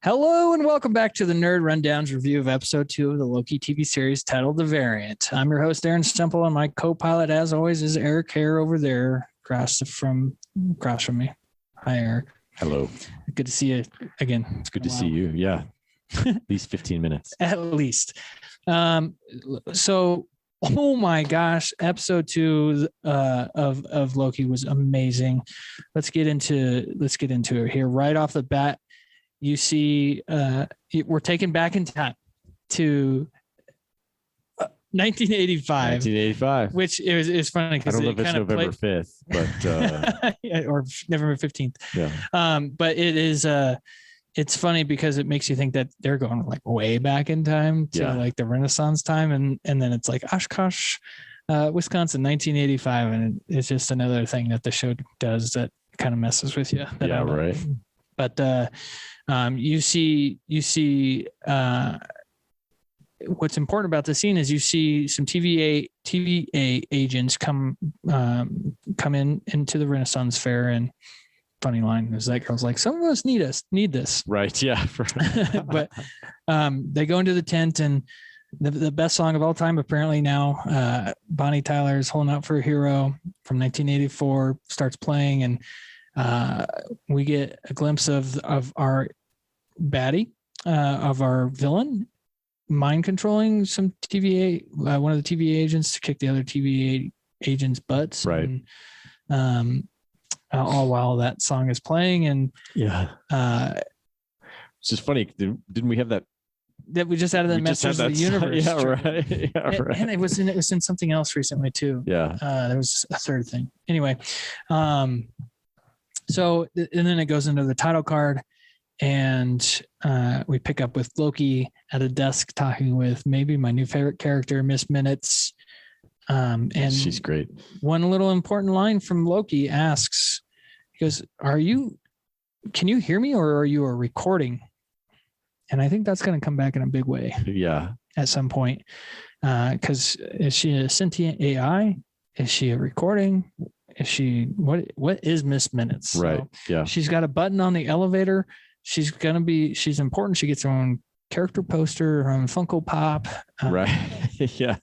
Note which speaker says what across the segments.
Speaker 1: Hello and welcome back to the Nerd Rundown's review of episode 2 of the Loki TV series titled The Variant. I'm your host, Aaron Stemple, and my co-pilot, as always, is Eric Hare over there across from me. Hi, Eric.
Speaker 2: Hello.
Speaker 1: Good to see you again.
Speaker 2: It's good to see you. Yeah. At least 15 minutes.
Speaker 1: At least. So, oh my gosh, episode 2 of Loki was amazing. Let's get into it here. Right off the bat, you see we're taken back in time to 1985. Which is funny because
Speaker 2: I don't know if it's November 5th, but
Speaker 1: or November 15th.
Speaker 2: Yeah.
Speaker 1: But it is it's funny because it makes you think that they're going like way back in time to like the Renaissance time, and then it's like Oshkosh, Wisconsin, 1985, and it's just another thing that the show does that kind of messes with you.
Speaker 2: Yeah, right.
Speaker 1: But you see what's important about the scene is you see some TVA agents come in into the Renaissance Fair, and funny line is that girl's like, some of us need this.
Speaker 2: Right. Yeah.
Speaker 1: But they go into the tent, and the best song of all time apparently now, Bonnie Tyler's Holding Out for a Hero from 1984 starts playing, and we get a glimpse of our baddie, of our villain, mind controlling some TVA, one of the TVA agents to kick the other TVA agents' butts.
Speaker 2: Right.
Speaker 1: And, all while that song is playing, and
Speaker 2: it's just funny. Didn't we have that?
Speaker 1: That we just added the Masters of the Universe.
Speaker 2: Yeah, right. Yeah, right.
Speaker 1: And it was in something else recently too.
Speaker 2: Yeah.
Speaker 1: There was a third thing. Anyway, so and then it goes into the title card, and we pick up with Loki at a desk talking with maybe my new favorite character, Miss Minutes. And
Speaker 2: she's great.
Speaker 1: One little important line from Loki asks, he goes, can you hear me, or are you a recording? And I think that's going to come back in a big way.
Speaker 2: Yeah.
Speaker 1: At some point. Because is she a sentient AI? Is she a recording? Is she, what is Miss Minutes?
Speaker 2: Right.
Speaker 1: So
Speaker 2: yeah.
Speaker 1: She's got a button on the elevator. She's important. She gets her own character poster, her own Funko Pop.
Speaker 2: Right. Yeah.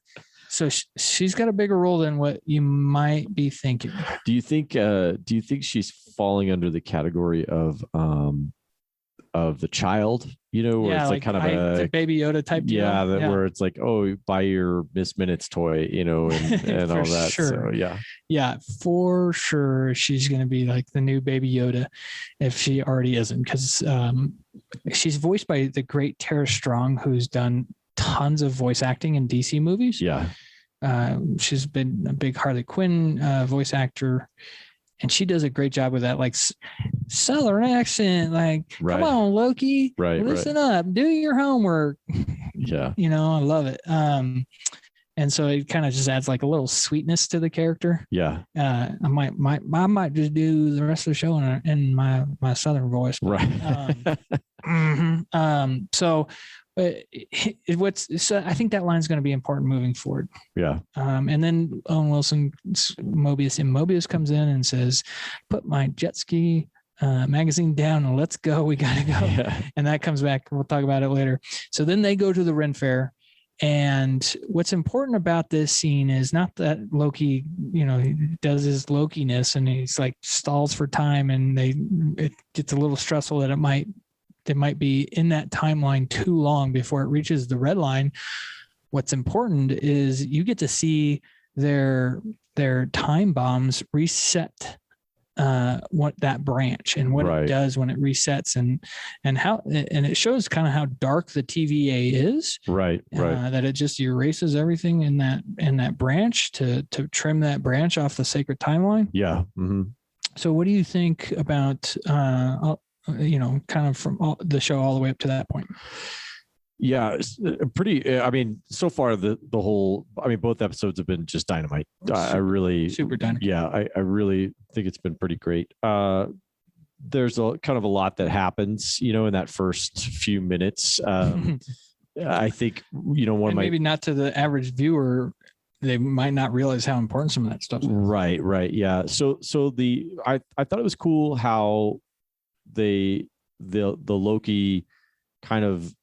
Speaker 1: So she's got a bigger role than what you might be thinking.
Speaker 2: Do you think she's falling under the category of the child, where it's like kind of a
Speaker 1: Baby Yoda type deal?
Speaker 2: Yeah, where it's like, oh, buy your Miss Minutes toy, and all that.
Speaker 1: Sure.
Speaker 2: So
Speaker 1: yeah, for sure, she's going to be like the new Baby Yoda, if she already isn't, because she's voiced by the great Tara Strong, who's done tons of voice acting in DC movies.
Speaker 2: Yeah,
Speaker 1: she's been a big Harley Quinn voice actor. And she does a great job with that, like Southern accent, like, come on, Loki, listen up, do your homework.
Speaker 2: Yeah.
Speaker 1: I love it. And so it kind of just adds like a little sweetness to the character.
Speaker 2: Yeah.
Speaker 1: I might just do the rest of the show in my Southern voice.
Speaker 2: Right.
Speaker 1: So I think that line is going to be important moving forward.
Speaker 2: Yeah.
Speaker 1: And then Owen Wilson, Mobius comes in and says, put my jet ski magazine down and let's go. We got to go.
Speaker 2: Yeah.
Speaker 1: And that comes back. We'll talk about it later. So then they go to the Ren Fair. And what's important about this scene is not that Loki, he does his Lokiness and he's like stalls for time, and it gets a little stressful that they might be in that timeline too long before it reaches the red line. What's important is you get to see their time bombs reset what that branch and what it does when it resets, and how, and it shows kind of how dark the TVA is. Right. That it just erases everything in that branch to trim that branch off the sacred timeline.
Speaker 2: Yeah. Mm-hmm.
Speaker 1: So what do you think about kind of from the show all the way up to that point?
Speaker 2: Yeah, it's pretty. I mean, so far the whole. I mean, both episodes have been just dynamite. I really
Speaker 1: super dynamite.
Speaker 2: Yeah, I really think it's been pretty great. There's a kind of a lot that happens, in that first few minutes. I think one might,
Speaker 1: maybe not to the average viewer. They might not realize how important some of that stuff is.
Speaker 2: Right. Yeah. So I thought it was cool how the Loki kind of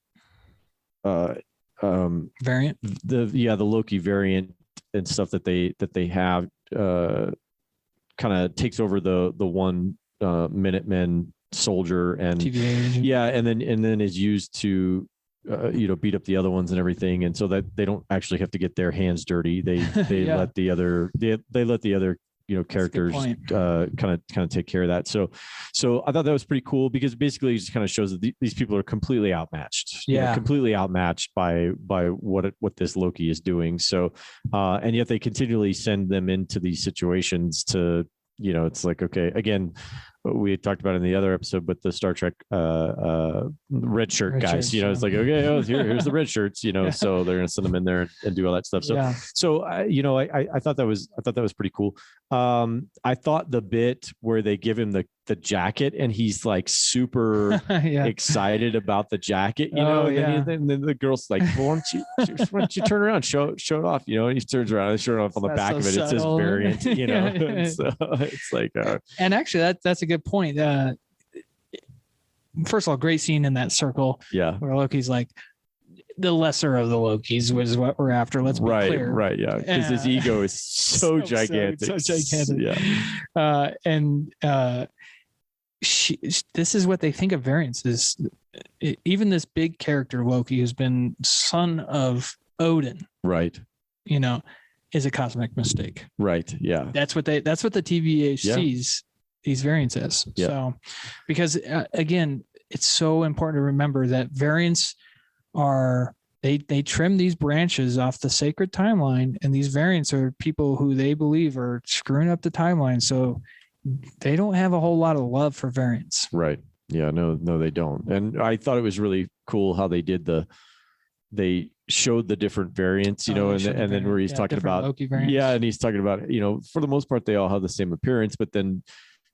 Speaker 1: variant.
Speaker 2: The Loki variant and stuff that they have kind of takes over the one Minutemen soldier and
Speaker 1: TVA agent.
Speaker 2: and then is used to beat up the other ones and everything, and so that they don't actually have to get their hands dirty. They let the other characters kind of take care of that. So I thought that was pretty cool, because basically it just kind of shows that these people are completely outmatched. Completely outmatched by what this Loki is doing. So and yet they continually send them into these situations to, it's like, okay, again, we had talked about in the other episode, but the Star Trek red shirt guys, it's like, okay, here's the red shirts, so they're going to send them in there and do all that stuff. So I thought that was pretty cool. I thought the bit where they give him the jacket and he's like super excited about the jacket, and then the girl's like, well, why don't you turn around, show it off, and he turns around and shows it off on the back of it. Subtle. It says variant, and so it's like,
Speaker 1: and actually that's a good point. First of all, great scene in that circle.
Speaker 2: Yeah.
Speaker 1: Where Loki's like, the lesser of the Lokis was what we're after. Let's be clear.
Speaker 2: Right. Yeah. Because his ego is so gigantic.
Speaker 1: So gigantic. Yeah. This is what they think of variants is. Even this big character Loki, who's been son of Odin.
Speaker 2: Right.
Speaker 1: Is a cosmic mistake.
Speaker 2: Right. Yeah.
Speaker 1: That's what the TVA sees these variants as.
Speaker 2: Yeah.
Speaker 1: So, because again, it's so important to remember that variants are, they trim these branches off the sacred timeline, and these variants are people who they believe are screwing up the timeline. So they don't have a whole lot of love for variants.
Speaker 2: Right. Yeah. No, they don't. And I thought it was really cool how they they showed the different variants, and then where he's talking about Loki variants. And he's talking about, for the most part, they all have the same appearance, but then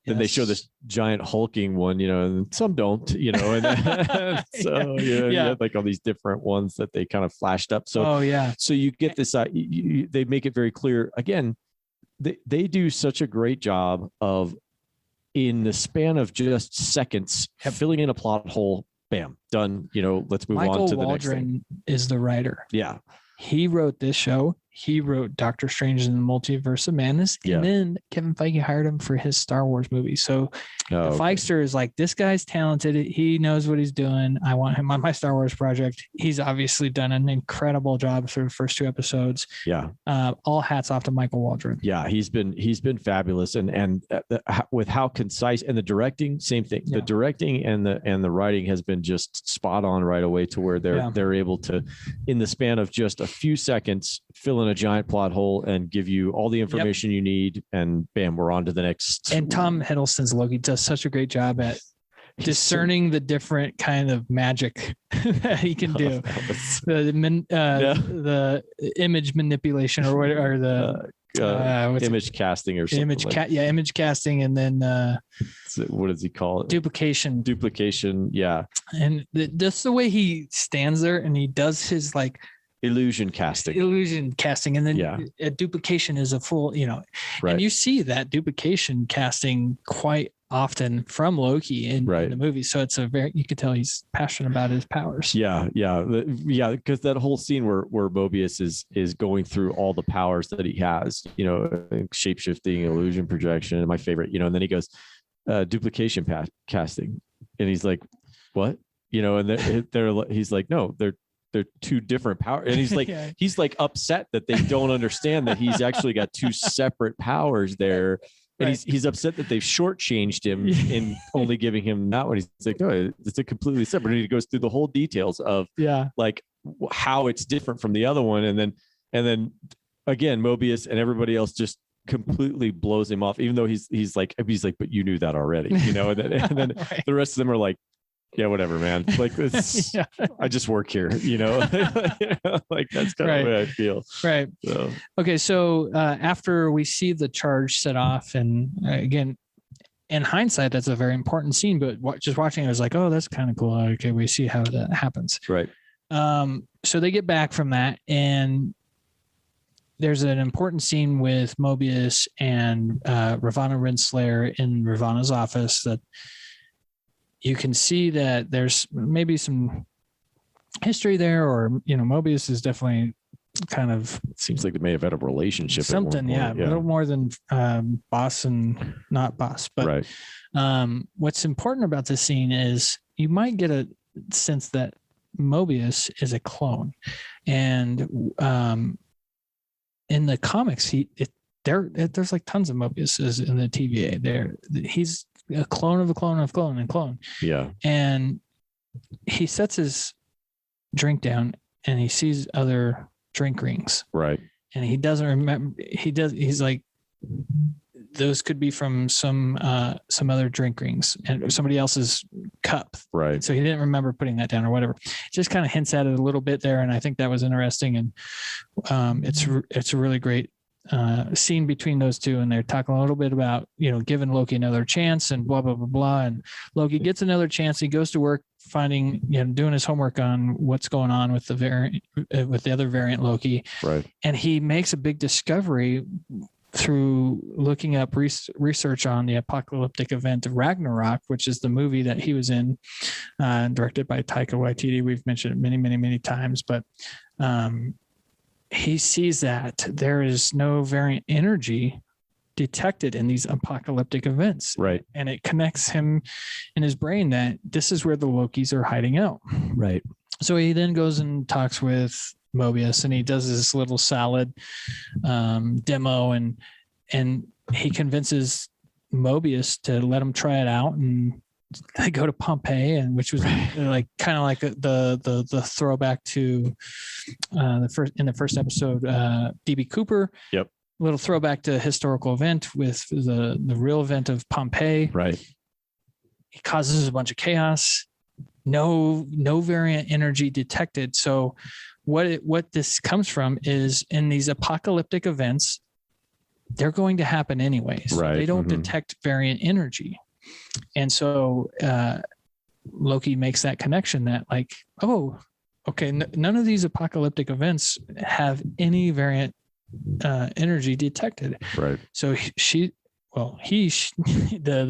Speaker 2: they show this giant hulking one, and some don't, and then, so you had like all these different ones that they kind of flashed up. So, so you get this, they make it very clear. Again, they do such a great job of, in the span of just seconds, filling in a plot hole. Bam, done. Let's move on to the next thing. Michael
Speaker 1: Waldron is the writer.
Speaker 2: Yeah.
Speaker 1: He wrote this show. He wrote Doctor Strange in the Multiverse of Madness. And then Kevin Feige hired him for his Star Wars movie. So the Feigster is like, this guy's talented. He knows what he's doing. I want him on my Star Wars project. He's obviously done an incredible job through the first 2 episodes.
Speaker 2: Yeah.
Speaker 1: All hats off to Michael Waldron.
Speaker 2: Yeah. He's been fabulous. And with how concise, and the directing, same thing. The directing and the writing has been just spot on right away, to where they're able to, in the span of just a few seconds, fill in a giant plot hole and give you all the information you need, and bam, we're on to the next.
Speaker 1: And Tom Hiddleston's Loki does such a great job at discerning the different kind of magic that he can do. The image manipulation or the
Speaker 2: image casting or something.
Speaker 1: Image casting, and then
Speaker 2: what does he call it? Duplication. Yeah.
Speaker 1: And just the way he stands there and he does his like
Speaker 2: illusion casting,
Speaker 1: and then a duplication is a full, and you see that duplication casting quite often from Loki in the movie. So it's you could tell he's passionate about his powers.
Speaker 2: Yeah. Because that whole scene where Mobius is going through all the powers that he has, shape-shifting, illusion projection, and my favorite, and then he goes, duplication casting, and he's like, what? And he's like, no, they're 2 different powers. And he's like, he's like upset that they don't understand that he's actually got 2 separate powers there. And he's upset that they've shortchanged him in only giving him that one. He's like, no, it's a completely separate. And he goes through the whole details of like how it's different from the other one. And then again, Mobius and everybody else just completely blows him off, even though he's like, but you knew that already, and then the rest of them are like, yeah, whatever, man. Like this, I just work here, like that's kind of the way I feel.
Speaker 1: Right. So. Okay. So after we see the charge set off, and again, in hindsight, that's a very important scene, but just watching it, I was like, oh, that's kind of cool. Okay. We see how that happens.
Speaker 2: Right.
Speaker 1: So they get back from that, and there's an important scene with Mobius and Ravonna Renslayer in Ravonna's office that you can see that there's maybe some history there, or Mobius is definitely kind of
Speaker 2: seems like they may have had a relationship.
Speaker 1: Something, yeah, a little more than boss and not boss. But what's important about this scene is you might get a sense that Mobius is a clone, and in the comics, there's like tons of Mobiuses in the TVA. He's a clone of a clone of a clone and clone.
Speaker 2: Yeah, and
Speaker 1: he sets his drink down and he sees other drink rings.
Speaker 2: Right.
Speaker 1: And he doesn't remember. He's like, those could be from some other drink rings and somebody else's cup.
Speaker 2: Right.
Speaker 1: So he didn't remember putting that down or whatever. Just kind of hints at it a little bit there. And I think that was interesting. And it's a really great scene between those two. And they're talking a little bit about, giving Loki another chance and blah, blah, blah, blah. And Loki gets another chance. He goes to work finding, doing his homework on what's going on with the other variant Loki.
Speaker 2: Right.
Speaker 1: And he makes a big discovery through looking up research on the apocalyptic event of Ragnarok, which is the movie that he was in, directed by Taika Waititi. We've mentioned it many, many, many times, but he sees that there is no variant energy detected in these apocalyptic events.
Speaker 2: Right.
Speaker 1: And it connects him in his brain that this is where the Lokis are hiding out.
Speaker 2: Right.
Speaker 1: So he then goes and talks with Mobius, and he does this little salad demo, and he convinces Mobius to let him try it out, and they go to Pompeii, and which was like kind of like the throwback to the first episode, DB Cooper.
Speaker 2: Yep.
Speaker 1: A little throwback to a historical event with the real event of Pompeii.
Speaker 2: Right.
Speaker 1: He causes a bunch of chaos. No variant energy detected. So what this comes from is, in these apocalyptic events, they're going to happen anyways.
Speaker 2: Right.
Speaker 1: They don't detect variant energy. And so Loki makes that connection that like, oh, okay, none of these apocalyptic events have any variant energy detected.
Speaker 2: Right.
Speaker 1: So the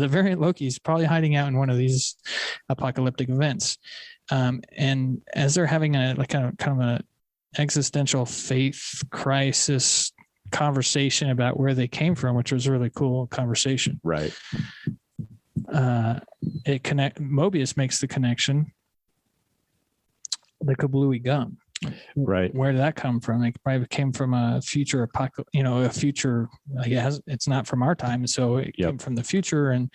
Speaker 1: variant Loki is probably hiding out in one of these apocalyptic events. And as they're having a kind of an existential faith crisis conversation about where they came from, which was a really cool conversation.
Speaker 2: Right.
Speaker 1: Mobius makes the connection. The kablooey gum.
Speaker 2: Right.
Speaker 1: Where did that come from? It probably came from a future it's not from our time. So it came from the future, and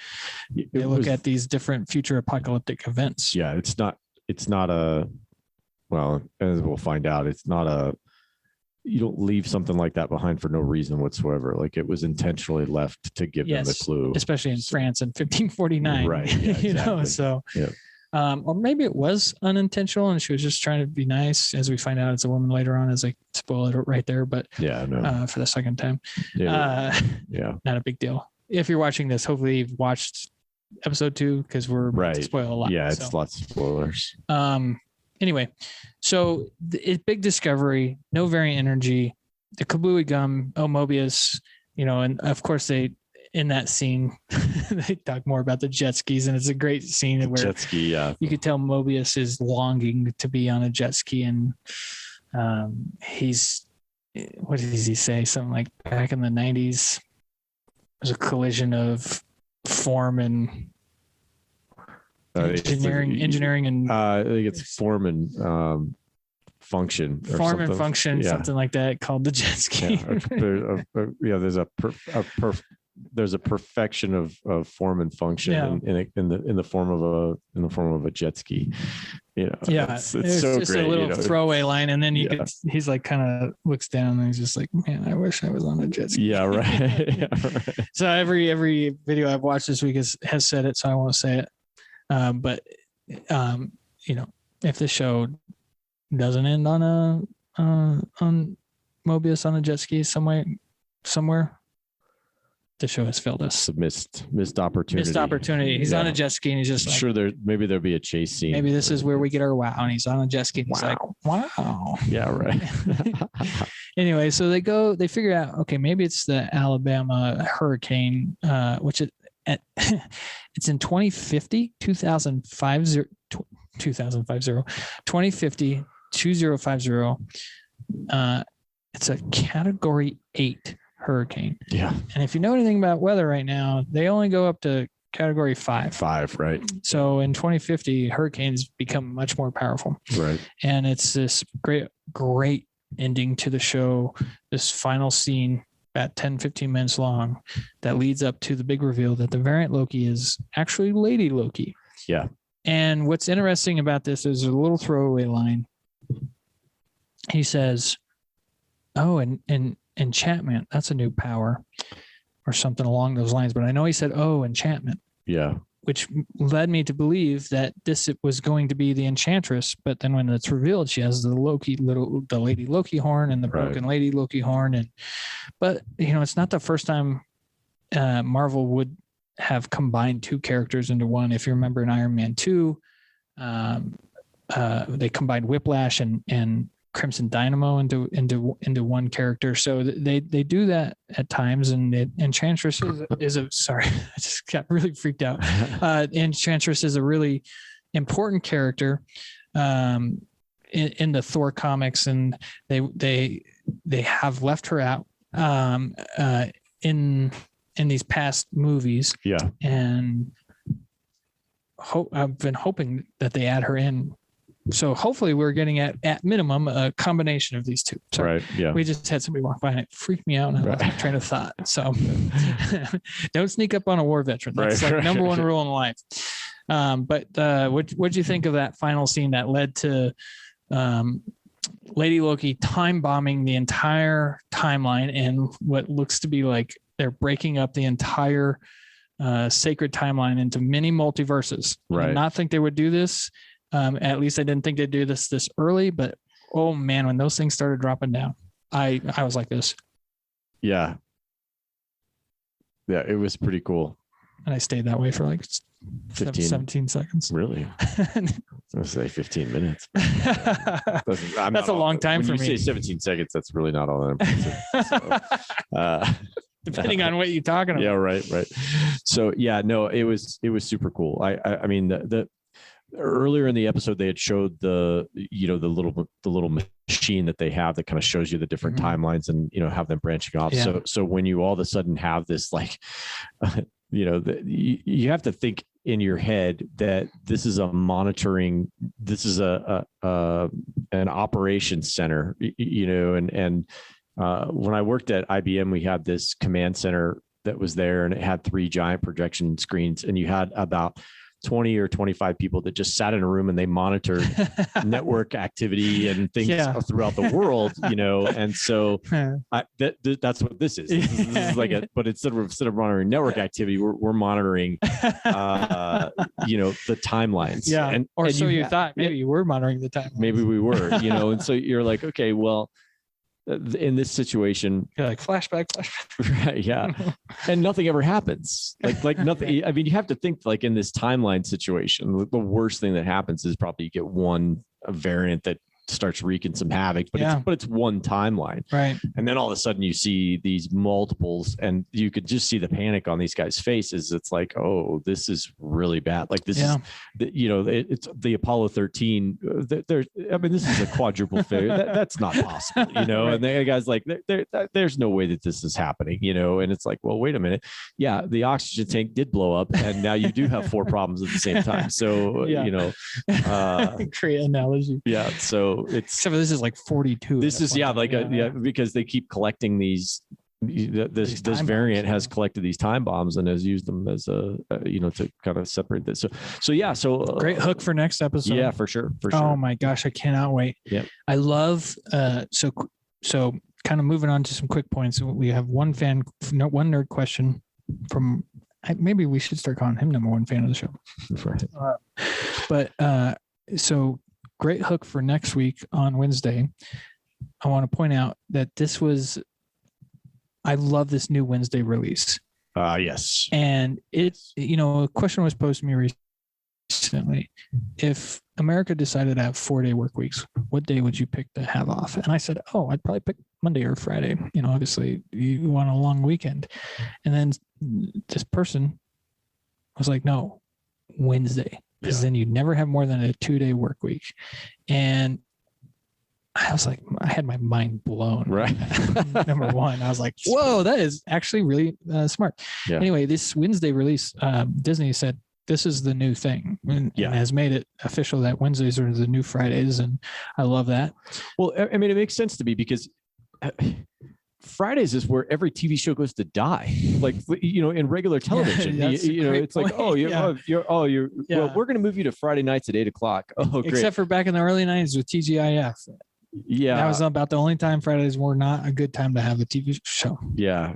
Speaker 1: they look at these different future apocalyptic events.
Speaker 2: Yeah. It's not well, as we'll find out, you don't leave something like that behind for no reason whatsoever. Like, it was intentionally left to give them the clue.
Speaker 1: Especially in France in 1549.
Speaker 2: Right. Yeah, exactly.
Speaker 1: So,
Speaker 2: yeah.
Speaker 1: Or maybe it was unintentional and she was just trying to be nice. As we find out, it's a woman later on, as I spoiled it right there, but for the second time, not a big deal. If you're watching this, hopefully you've watched episode 2, because we're about to spoil a lot.
Speaker 2: Yeah. It's lots of spoilers.
Speaker 1: Anyway, so it's big discovery, no variant energy, the kablooey gum, Mobius, and of course in that scene, they talk more about the jet skis, and it's a great scene where
Speaker 2: jet ski,
Speaker 1: you could tell Mobius is longing to be on a jet ski, and what does he say? Something like, back in the 90s, there's a collision of form and engineering and
Speaker 2: I think it's form and function,
Speaker 1: something like that, called the jet ski. There's a perfection of form and function in the form of a jet ski. It's so just
Speaker 2: great.
Speaker 1: A little throwaway line, and then he's like, kind of looks down and he's just like, man, I wish I was on a jet ski.
Speaker 2: Yeah, right. Right.
Speaker 1: So every video I've watched this week has said it, so I won't say it. But if the show doesn't end on Mobius on a jet ski somewhere, the show has failed us.
Speaker 2: Missed opportunity.
Speaker 1: He's on a jet ski, and he's just
Speaker 2: sure maybe there'll be a chase scene.
Speaker 1: Maybe this is where we get our wow. And he's on a jet ski. And he's like, wow.
Speaker 2: Yeah, right.
Speaker 1: Anyway, so they figure out, okay, maybe it's the Alabama hurricane, which it's in 2050, 2050 it's a category 8 hurricane.
Speaker 2: Yeah.
Speaker 1: And if you know anything about weather right now, they only go up to category 5.
Speaker 2: Right.
Speaker 1: So in 2050, hurricanes become much more powerful.
Speaker 2: Right.
Speaker 1: And it's this great ending to the show, this final scene about 10-15 minutes long that leads up to the big reveal that the variant Loki is actually Lady Loki.
Speaker 2: Yeah.
Speaker 1: And what's interesting about this is a little throwaway line. He says, "Oh, and enchantment, that's a new power," or something along those lines. But I know he said, "Oh, enchantment."
Speaker 2: Yeah.
Speaker 1: Which led me to believe that this was going to be the Enchantress. But then when it's revealed, she has the Lady Loki horn and the broken Lady Loki horn. But it's not the first time Marvel would have combined 2 characters into one. If you remember in Iron Man 2, they combined Whiplash and Crimson Dynamo into one character. So they do that at times. And Enchantress is a sorry, I just got really freaked out. Enchantress is a really important character in the Thor comics, and they have left her out in these past movies.
Speaker 2: Yeah.
Speaker 1: And I've been hoping that they add her in. So hopefully we're getting at minimum a combination of these 2. Sorry.
Speaker 2: Right. Yeah.
Speaker 1: We just had somebody walk by and it freaked me out and I lost my train of thought. So don't sneak up on a war veteran. That's like number 1 rule in life. But what'd you think of that final scene that led to Lady Loki time bombing the entire timeline and what looks to be like they're breaking up the entire sacred timeline into mini multiverses?
Speaker 2: Right.
Speaker 1: I did not think they would do this. At least I didn't think they'd do this early, but oh man, when those things started dropping down, I was like this.
Speaker 2: Yeah. Yeah, it was pretty cool.
Speaker 1: And I stayed that way for like 17 seconds.
Speaker 2: Really? I was going to say 15 minutes.
Speaker 1: That's a long time for me.
Speaker 2: When you say 17 seconds, that's really not all that impressive.
Speaker 1: Depending on what you're talking about.
Speaker 2: Yeah, right. So yeah, no, it was super cool. I mean, the earlier in the episode they had showed the little machine that they have that kind of shows you the different timelines and have them branching off. Yeah. So when you all of a sudden have this like you have to think in your head that this is a monitoring, this is an operations center, and when I worked at IBM, we had this command center that was there, and it had 3 giant projection screens, and you had about 20 or 25 people that just sat in a room and they monitored network activity and things throughout the world, and so that's what this is. This is like but instead of monitoring network activity, we're monitoring, the timelines.
Speaker 1: Yeah. And you thought maybe you were monitoring the timelines.
Speaker 2: Maybe we were, and so you're like, okay, well, in this situation,
Speaker 1: you're like flashback.
Speaker 2: Right, yeah. And nothing ever happens. Like nothing. I mean, you have to think like in this timeline situation, the worst thing that happens is probably you get one variant that starts wreaking some havoc, but it's one timeline.
Speaker 1: Right.
Speaker 2: And then all of a sudden you see these multiples and you could just see the panic on these guys' faces. It's like, oh, this is really bad. Like this is, it's the Apollo 13. This is a quadruple failure. That's not possible, right. And the guys like, there's no way that this is happening, and it's like, well, wait a minute. Yeah. The oxygen tank did blow up and now you do have 4 problems at the same time. So,
Speaker 1: great analogy.
Speaker 2: Yeah. So
Speaker 1: except for this is like 42.
Speaker 2: This is because they keep collecting these. This variant has collected these time bombs and has used them as to kind of separate this. So
Speaker 1: great hook for next episode.
Speaker 2: Yeah, for sure.
Speaker 1: Oh my gosh, I cannot wait.
Speaker 2: Yeah,
Speaker 1: I love. So kind of moving on to some quick points. We have one nerd question from. Maybe we should start calling him number 1 fan of the show. So. Great hook for next week on Wednesday. I want to point out that I love this new Wednesday release.
Speaker 2: Yes.
Speaker 1: And it's, a question was posed to me recently. If America decided to have 4-day work weeks, what day would you pick to have off? And I said, I'd probably pick Monday or Friday. Obviously you want a long weekend. And then this person was like, no, Wednesday. because then you'd never have more than a 2-day work week. And I was like, I had my mind blown.
Speaker 2: Right.
Speaker 1: Number one, I was like, whoa, that is actually really smart.
Speaker 2: Yeah.
Speaker 1: Anyway, this Wednesday release, Disney said, this is the new thing, and has made it official that Wednesdays are the new Fridays. And I love that.
Speaker 2: Well, I mean, it makes sense to me because Fridays is where every TV show goes to die. Like, in regular television, it's like, well, we're going to move you to Friday nights at 8:00. Oh, great.
Speaker 1: Except for back in the early 90s with TGIF. Yeah. That was about the only time Fridays were not a good time to have a TV show.
Speaker 2: Yeah.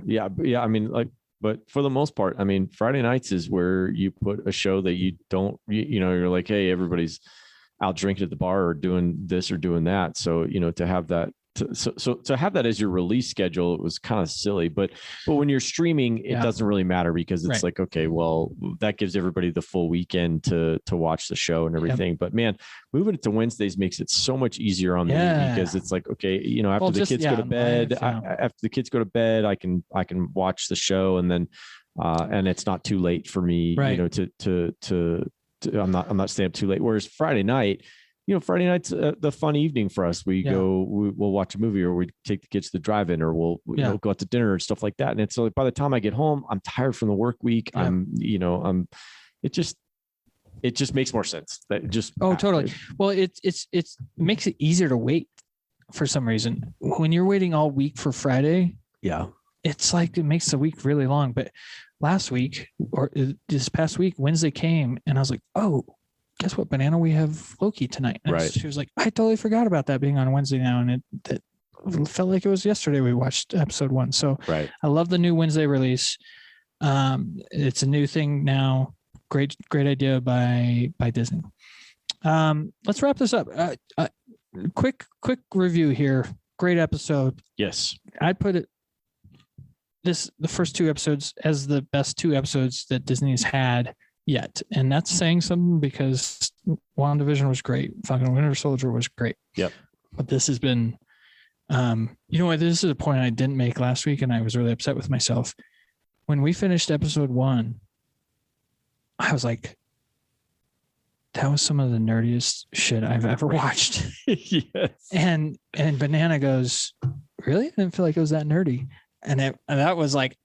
Speaker 2: I mean, but for the most part, I mean, Friday nights is where you put a show that you don't, you're like, hey, everybody's out drinking at the bar or doing this or doing that. So, to have that, to have that as your release schedule, it was kind of silly, but when you're streaming, it doesn't really matter because it's like, okay, well, that gives everybody the full weekend to watch the show and everything. But man, moving it to Wednesdays makes it so much easier on me because it's like, okay, after the kids go to bed, after the kids go to bed, I can watch the show and then, and it's not too late for me, to I'm not staying up too late. Whereas Friday night, Friday night's the fun evening for us. We'll watch a movie or we take the kids to the drive-in or we'll go out to dinner and stuff like that. And it's like, by the time I get home, I'm tired from the work week. It just makes more sense. That just,
Speaker 1: totally. Well, it makes it easier to wait for some reason. When you're waiting all week for Friday, it's like, it makes the week really long. But last week or this past week, Wednesday came and I was like, oh, guess what, Banana? We have Loki tonight. And she was like, I totally forgot about that being on Wednesday now. And it felt like it was yesterday we watched episode 1. So I love the new Wednesday release. It's a new thing now. Great idea by Disney. Let's wrap this up. Quick review here. Great episode.
Speaker 2: Yes.
Speaker 1: I'd put it the first 2 episodes as the best 2 episodes that Disney's had yet. And that's saying something because WandaVision was great. Falcon Winter Soldier was great.
Speaker 2: Yep.
Speaker 1: But this has been, this is a point I didn't make last week and I was really upset with myself. When we finished episode 1, I was like, that was some of the nerdiest shit I've ever watched.
Speaker 2: Yes.
Speaker 1: And Banana goes, really? I didn't feel like it was that nerdy. And that was like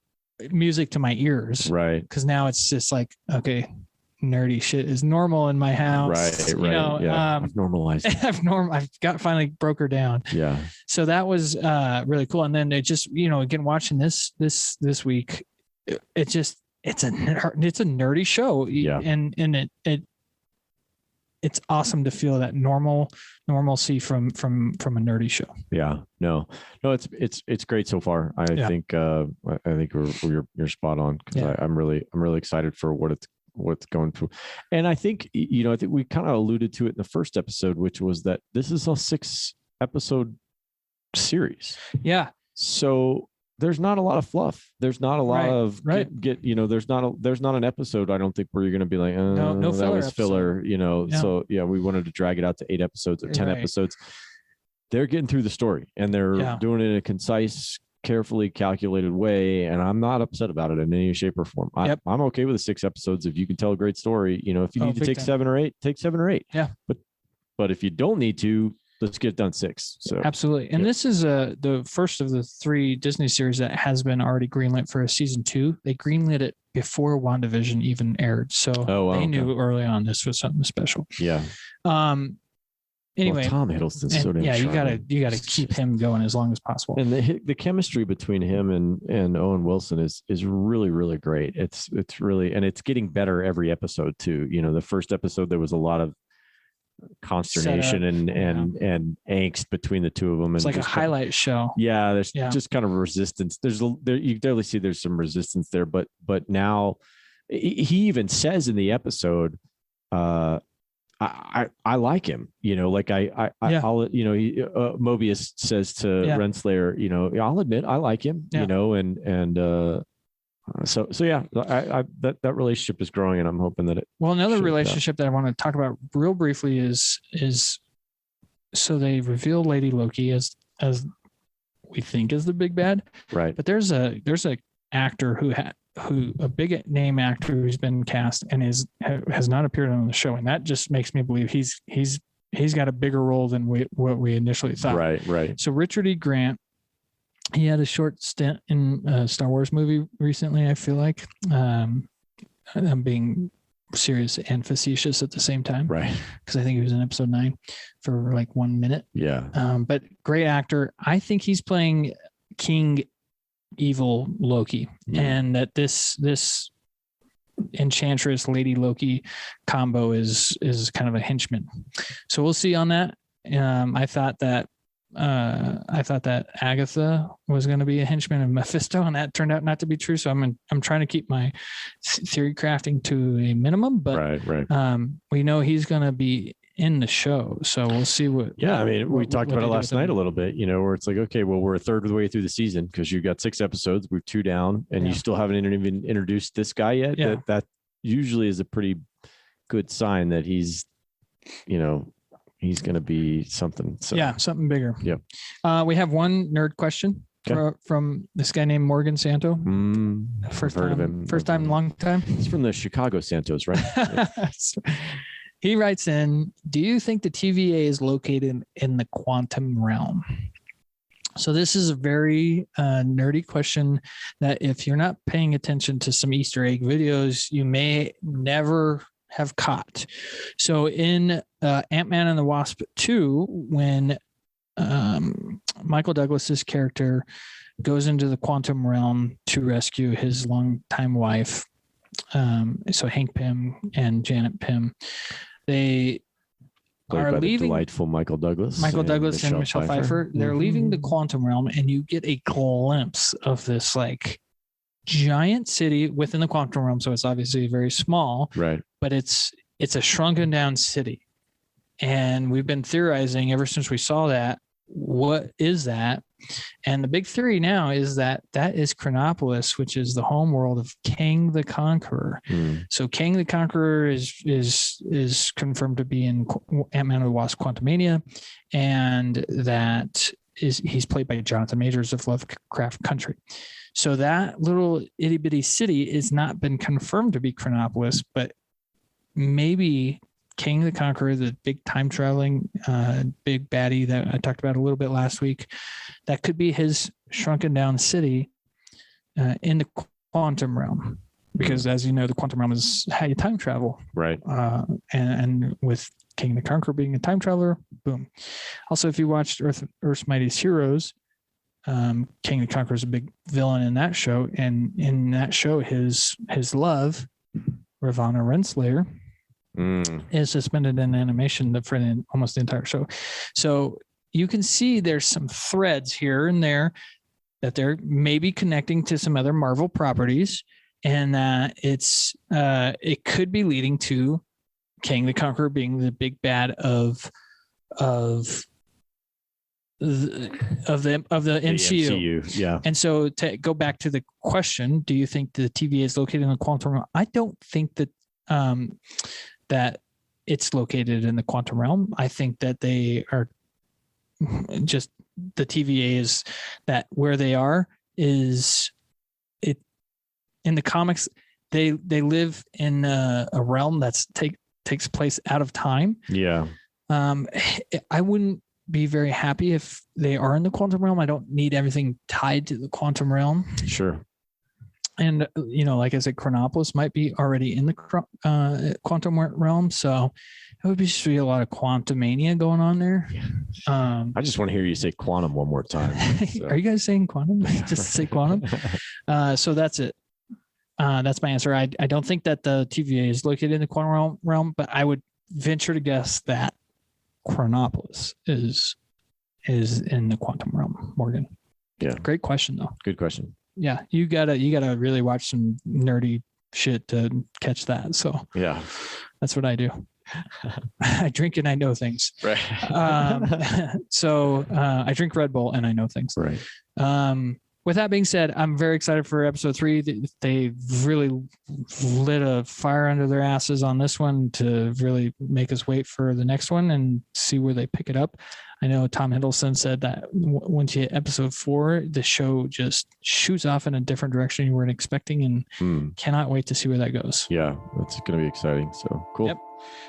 Speaker 1: music to my ears,
Speaker 2: right?
Speaker 1: Because now it's just like, okay, nerdy shit is normal in my house,
Speaker 2: right? I've normalized.
Speaker 1: I've got finally broke her down.
Speaker 2: Yeah.
Speaker 1: So that was really cool. And then it just, again, watching this week, it's a nerdy show.
Speaker 2: Yeah.
Speaker 1: And it's awesome to feel that normalcy from a nerdy show.
Speaker 2: Yeah, no, it's great so far. I think you're spot on because I'm really excited for what's going through. And I think, I think we kind of alluded to it in the first episode, which was that this is a 6-episode series.
Speaker 1: Yeah.
Speaker 2: So there's not a lot of fluff. There's not a lot of there's not an episode, I don't think, where you're going to be like, no that was filler, So we wanted to drag it out to 8 episodes or 10 episodes. They're getting through the story and they're doing it in a concise, carefully calculated way. And I'm not upset about it in any shape or form. I'm okay with the 6 episodes. If you can tell a great story, if you need to take 7 or 8, take 7 or 8.
Speaker 1: Yeah.
Speaker 2: But if you don't need to, let's get it done 6. So
Speaker 1: absolutely. And this is the first of the 3 Disney series that has been already greenlit for a season 2. They greenlit it before WandaVision even aired. So they knew early on this was something special.
Speaker 2: Yeah.
Speaker 1: Anyway,
Speaker 2: Tom Hiddleston's so damn
Speaker 1: you gotta keep him going as long as possible.
Speaker 2: And the chemistry between him and Owen Wilson is really, really great. It's really, and it's getting better every episode too. The first episode, there was a lot of consternation and angst between the two of them.
Speaker 1: It's like a highlight show.
Speaker 2: Yeah, there's just kind of resistance. You definitely see there's some resistance there, but now he even says in the episode, I like him, Mobius says to Renslayer, I'll admit I like him, so that relationship is growing, and I'm hoping that it.
Speaker 1: Well, another relationship that I want to talk about real briefly is so they reveal Lady Loki as we think is the big bad,
Speaker 2: right?
Speaker 1: But there's a actor a big name actor who's been cast and has not appeared on the show, and that just makes me believe he's got a bigger role than what we initially thought.
Speaker 2: Right.
Speaker 1: So Richard E. Grant, he had a short stint in a Star Wars movie recently. I feel like I'm being serious and facetious at the same time,
Speaker 2: right?
Speaker 1: Because I think he was in episode 9 for like 1 minute.
Speaker 2: Yeah.
Speaker 1: But great actor. I think he's playing King Evil Loki, and that this Enchantress Lady Loki combo is kind of a henchman. So we'll see on that. I thought that Agatha was going to be a henchman of Mephisto, and that turned out not to be true. So I'm trying to keep my theory crafting to a minimum, but
Speaker 2: right.
Speaker 1: We know he's going to be in the show, so we'll see what.
Speaker 2: Yeah, I mean, we talked about it last night a little bit. Where it's like, okay, well, we're a third of the way through the season because you've got 6 episodes, we're 2 down, and you still haven't even introduced this guy yet.
Speaker 1: Yeah.
Speaker 2: That usually is a pretty good sign that he's going to be something. So.
Speaker 1: Yeah, something bigger.
Speaker 2: Yeah.
Speaker 1: We have one nerd question from this guy named Morgan Santo.
Speaker 2: First heard of him.
Speaker 1: First time, long time.
Speaker 2: He's from the Chicago Santos, right? Yeah.
Speaker 1: He writes in, do you think the TVA is located in the quantum realm? So this is a very nerdy question that if you're not paying attention to some Easter egg videos, you may never have caught. So in Ant-Man and the Wasp 2, when Michael Douglas's character goes into the quantum realm to rescue his longtime wife, so Hank Pym and Janet Pym, they
Speaker 2: Played
Speaker 1: are
Speaker 2: by
Speaker 1: leaving.
Speaker 2: The delightful Michael Douglas
Speaker 1: and Michelle Pfeiffer. They're leaving the quantum realm, and you get a glimpse of this like giant city within the quantum realm. So it's obviously very small,
Speaker 2: right?
Speaker 1: But it's a shrunken down city, and we've been theorizing ever since we saw that. What is that? And the big theory now is that is Chronopolis, which is the home world of Kang the Conqueror. So Kang the Conqueror is confirmed to be in Ant-Man and the Wasp: Quantumania, and he's played by Jonathan Majors of Lovecraft Country. So that little itty bitty city has not been confirmed to be Chronopolis, but maybe King the Conqueror, the big time traveling big baddie that I talked about a little bit last week, that could be his shrunken down city in the quantum realm. Because as you know, the quantum realm is how you time travel.
Speaker 2: Right.
Speaker 1: And with King the Conqueror being a time traveler, boom. Also, if you watched Earth's Mightiest Heroes, King the Conqueror is a big villain in that show. And in that show, his love, Ravonna Renslayer, is suspended in animation for almost the entire show. So you can see there's some threads here and there that they're maybe connecting to some other Marvel properties, and that it could be leading to King the Conqueror being the big bad of the MCU.
Speaker 2: Yeah.
Speaker 1: And so to go back to the question, do you think the TVA is located in the quantum realm? I don't think that that it's located in the quantum realm. I think that they are just, the TVA is that where they are is it in the comics. They live in a realm that's takes place out of time.
Speaker 2: Yeah.
Speaker 1: I wouldn't be very happy if they are in the quantum realm. I don't need everything tied to the quantum realm.
Speaker 2: Sure.
Speaker 1: And, like I said, Chronopolis might be already in the quantum realm. So it would just be a lot of Quantumania going on there.
Speaker 2: I just want to hear you say quantum one more time. So.
Speaker 1: Are you guys saying quantum? Just say quantum. So that's it. That's my answer. I don't think that the TVA is located in the quantum realm, but I would venture to guess that Chronopolis is in the quantum realm. Morgan.
Speaker 2: Yeah.
Speaker 1: Great question though.
Speaker 2: Good question.
Speaker 1: Yeah, you gotta really watch some nerdy shit to catch that. So
Speaker 2: yeah,
Speaker 1: that's what I do. I drink and I know things.
Speaker 2: Right.
Speaker 1: So I drink Red Bull and I know things.
Speaker 2: Right.
Speaker 1: with that being said, I'm very excited for episode 3. They really lit a fire under their asses on this one to really make us wait for the next one and see where they pick it up. I know Tom Hiddleston said that once you hit episode 4, the show just shoots off in a different direction you weren't expecting, and cannot wait to see where that goes.
Speaker 2: Yeah, that's going to be exciting. So cool.
Speaker 1: Yep.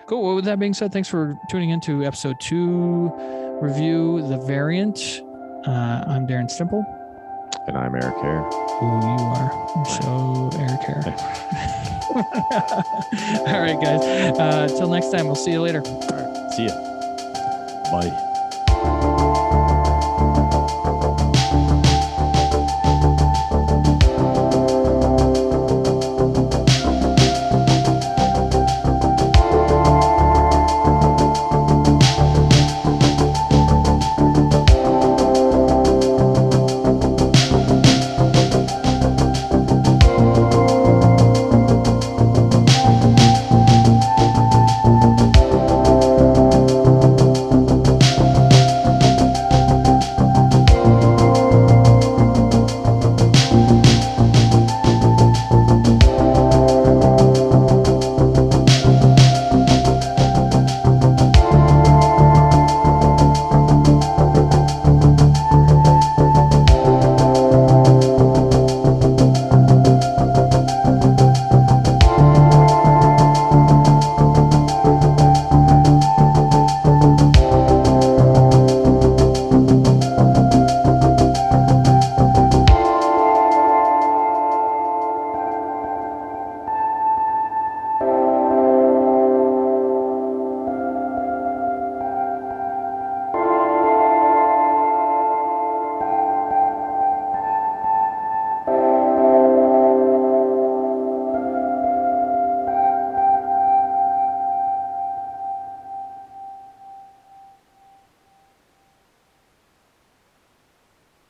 Speaker 1: Cool. Well, with that being said, thanks for tuning into episode 2 review, The Variant. I'm Darren Stimple.
Speaker 2: And I'm Eric Hare.
Speaker 1: Who you are. You're so Eric Hare. All right, guys. Till next time, we'll see you later.
Speaker 2: All right. See ya. Bye.